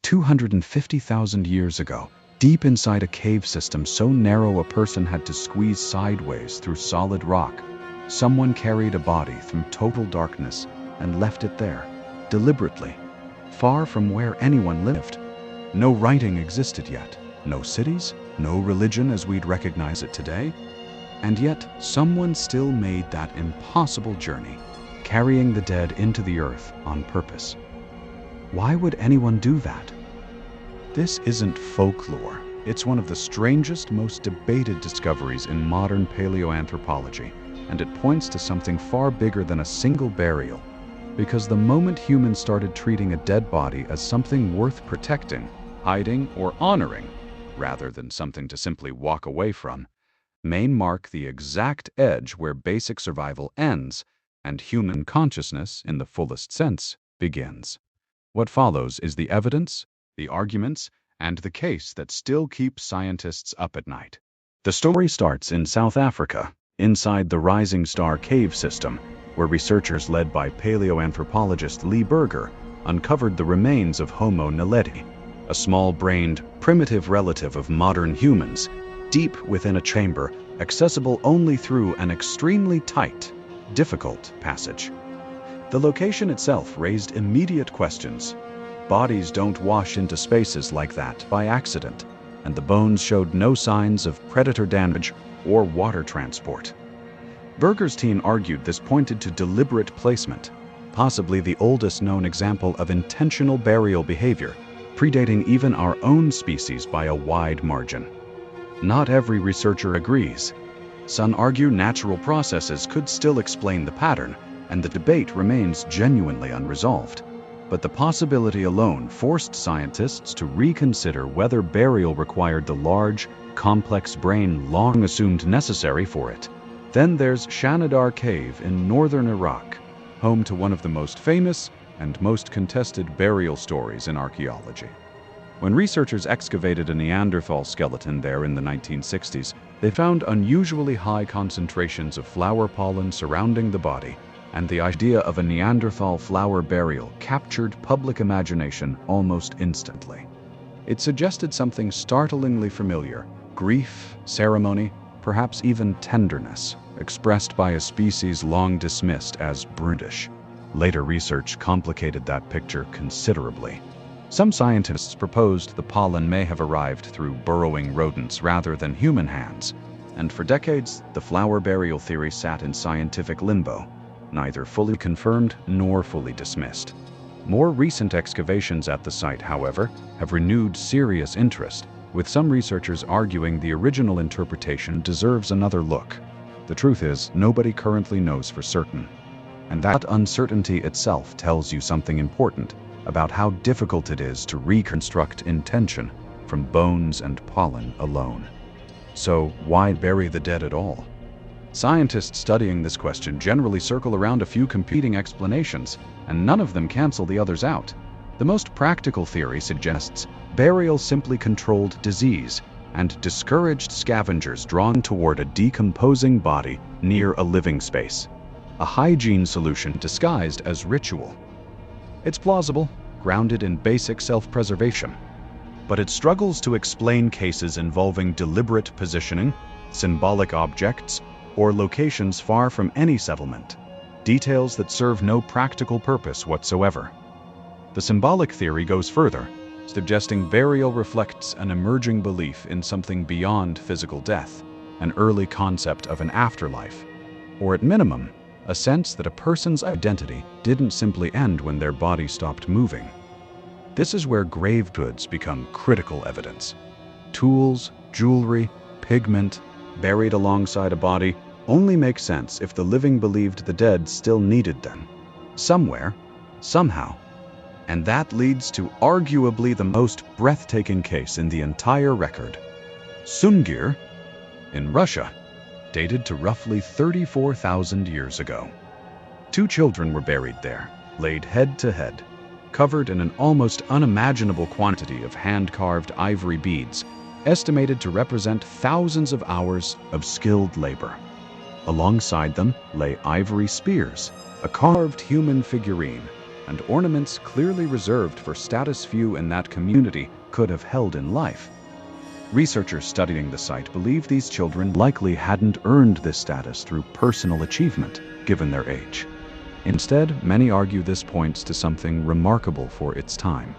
250,000 years ago, deep inside a cave system so narrow a person had to squeeze sideways through solid rock, someone carried a body through total darkness and left it there, deliberately, far from where anyone lived. No writing existed yet, no cities, no religion as we'd recognize it today. And yet, someone still made that impossible journey, carrying the dead into the earth on purpose. Why would anyone do that? This isn't folklore. It's one of the strangest, most debated discoveries in modern paleoanthropology, and it points to something far bigger than a single burial. Because the moment humans started treating a dead body as something worth protecting, hiding, or honoring, rather than something to simply walk away from, may mark the exact edge where basic survival ends and human consciousness, in the fullest sense, begins. What follows is the evidence, the arguments, and the case that still keeps scientists up at night. The story starts in South Africa, inside the Rising Star Cave system, where researchers led by paleoanthropologist Lee Berger uncovered the remains of Homo naledi, a small-brained, primitive relative of modern humans, deep within a chamber, accessible only through an extremely tight, difficult passage. The location itself raised immediate questions. Bodies don't wash into spaces like that by accident, and the bones showed no signs of predator damage or water transport. Berger's team argued this pointed to deliberate placement, possibly the oldest known example of intentional burial behavior, predating even our own species by a wide margin. Not every researcher agrees. Some argue natural processes could still explain the pattern, and the debate remains genuinely unresolved. But the possibility alone forced scientists to reconsider whether burial required the large, complex brain long assumed necessary for it. Then there's Shanidar Cave in northern Iraq, home to one of the most famous and most contested burial stories in archaeology. When researchers excavated a Neanderthal skeleton there in the 1960s, they found unusually high concentrations of flower pollen surrounding the body, and the idea of a Neanderthal flower burial captured public imagination almost instantly. It suggested something startlingly familiar: grief, ceremony, perhaps even tenderness, expressed by a species long dismissed as brutish. Later research complicated that picture considerably. Some scientists proposed the pollen may have arrived through burrowing rodents rather than human hands, and for decades the flower burial theory sat in scientific limbo, neither fully confirmed nor fully dismissed. More recent excavations at the site, however, have renewed serious interest, with some researchers arguing the original interpretation deserves another look. The truth is, nobody currently knows for certain. And that uncertainty itself tells you something important about how difficult it is to reconstruct intention from bones and pollen alone. So, why bury the dead at all? Scientists studying this question generally circle around a few competing explanations, and none of them cancel the others out. The most practical theory suggests burial simply controlled disease and discouraged scavengers drawn toward a decomposing body near a living space. A hygiene solution disguised as ritual. It's plausible, grounded in basic self-preservation, but it struggles to explain cases involving deliberate positioning, symbolic objects, or locations far from any settlement, details that serve no practical purpose whatsoever. The symbolic theory goes further, suggesting burial reflects an emerging belief in something beyond physical death, an early concept of an afterlife, or at minimum, a sense that a person's identity didn't simply end when their body stopped moving. This is where grave goods become critical evidence. Tools, jewelry, pigment, buried alongside a body only make sense if the living believed the dead still needed them, somewhere, somehow. And that leads to arguably the most breathtaking case in the entire record. Sungir, in Russia, dated to roughly 34,000 years ago. 2 children were buried there, laid head to head, covered in an almost unimaginable quantity of hand-carved ivory beads, estimated to represent thousands of hours of skilled labor. Alongside them lay ivory spears, a carved human figurine, and ornaments clearly reserved for status few in that community could have held in life. Researchers studying the site believe these children likely hadn't earned this status through personal achievement, given their age. Instead, many argue this points to something remarkable for its time.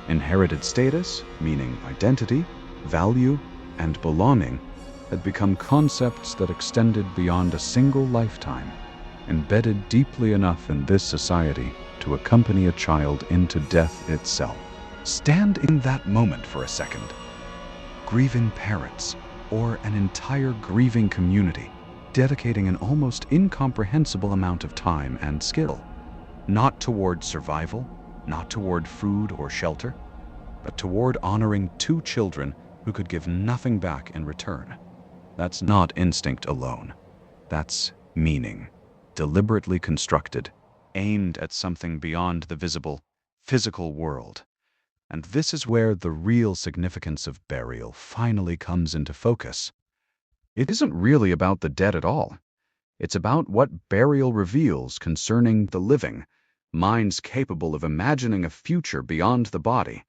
Inherited status, meaning identity, value, and belonging, had become concepts that extended beyond a single lifetime, embedded deeply enough in this society to accompany a child into death itself. Stand in that moment for a second. Grieving parents, or an entire grieving community, dedicating an almost incomprehensible amount of time and skill, not toward survival, not toward food or shelter, but toward honoring two children who could give nothing back in return. That's not instinct alone. That's meaning, deliberately constructed, aimed at something beyond the visible, physical world. And this is where the real significance of burial finally comes into focus. It isn't really about the dead at all. It's about what burial reveals concerning the living, minds capable of imagining a future beyond the body,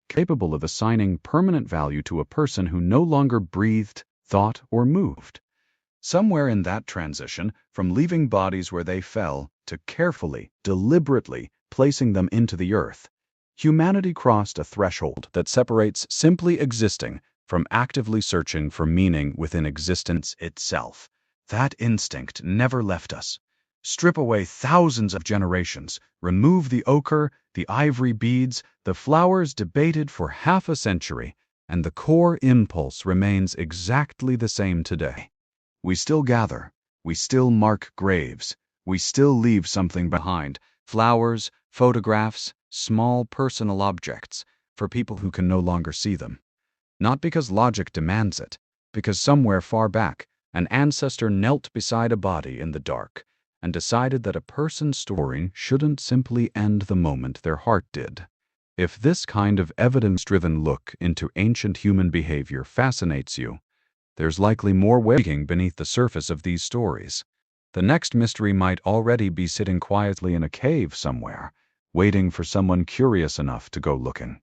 capable of assigning permanent value to a person who no longer breathed, thought, or moved. Somewhere in that transition, from leaving bodies where they fell to carefully, deliberately placing them into the earth, humanity crossed a threshold that separates simply existing from actively searching for meaning within existence itself. That instinct never left us. Strip away thousands of generations, remove the ochre, the ivory beads, the flowers debated for half a century, and the core impulse remains exactly the same today. We still gather, we still mark graves, we still leave something behind, flowers, photographs, small personal objects, for people who can no longer see them. Not because logic demands it, because somewhere far back, an ancestor knelt beside a body in the dark and decided that a person's story shouldn't simply end the moment their heart did. If this kind of evidence-driven look into ancient human behavior fascinates you, there's likely more waiting beneath the surface of these stories. The next mystery might already be sitting quietly in a cave somewhere, waiting for someone curious enough to go looking.